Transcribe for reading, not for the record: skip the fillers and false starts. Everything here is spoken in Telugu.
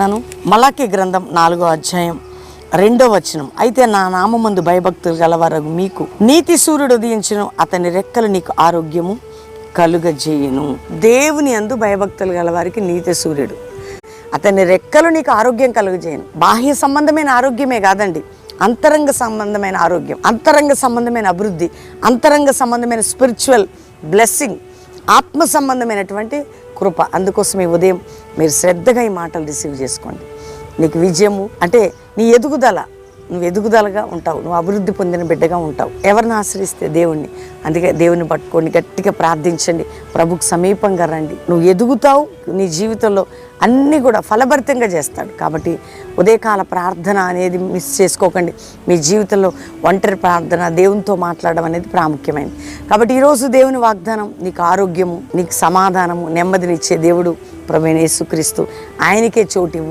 నన్ను మలాకి గ్రంథం 4వ అధ్యాయం 2వ వచనం. అయితే నా నామమందు భయభక్తులు గలవారగు మీకు నీతి సూర్యుడు ఉదయించును, అతని రెక్కలు నీకు ఆరోగ్యము కలుగజేయును. దేవుని అందు భయభక్తులు గలవారికి నీతి సూర్యుడు, అతని రెక్కలు నీకు ఆరోగ్యం కలుగజేయను. బాహ్య సంబంధమైన ఆరోగ్యమే కాదండి, అంతరంగ సంబంధమైన ఆరోగ్యం, అంతరంగ సంబంధమైన అభివృద్ధి, అంతరంగ సంబంధమైన స్పిరిచువల్ బ్లెస్సింగ్, ఆత్మ సంబంధమైనటువంటి కృప. అందుకోసం ఈ ఉదయం మీరు శ్రద్ధగా ఈ మాటలు రిసీవ్ చేసుకోండి. నీకు విజయము అంటే నీ ఎదుగుదల, నువ్వు ఎదుగుదలగా ఉంటావు, నువ్వు అభివృద్ధి పొందిన బిడ్డగా ఉంటావు. ఎవరిని ఆశ్రయిస్తే దేవుణ్ణి. అందుకే దేవుని పట్టుకోండి, గట్టిగా ప్రార్థించండి, ప్రభుకు సమీపంగా రండి. నువ్వు ఎదుగుతావు, నీ జీవితంలో అన్నీ కూడా ఫలభరితంగా చేస్తాడు. కాబట్టి ఉదయకాల ప్రార్థన అనేది మిస్ చేసుకోకండి. మీ జీవితంలో ఒంటరి ప్రార్థన, దేవునితో మాట్లాడడం అనేది ప్రాముఖ్యమైనది. కాబట్టి ఈరోజు దేవుని వాగ్దానం, నీకు ఆరోగ్యము, నీకు సమాధానము, నెమ్మదినిచ్చే దేవుడు ప్రభువైన యేసుక్రీస్తు. ఆయనకే చోటు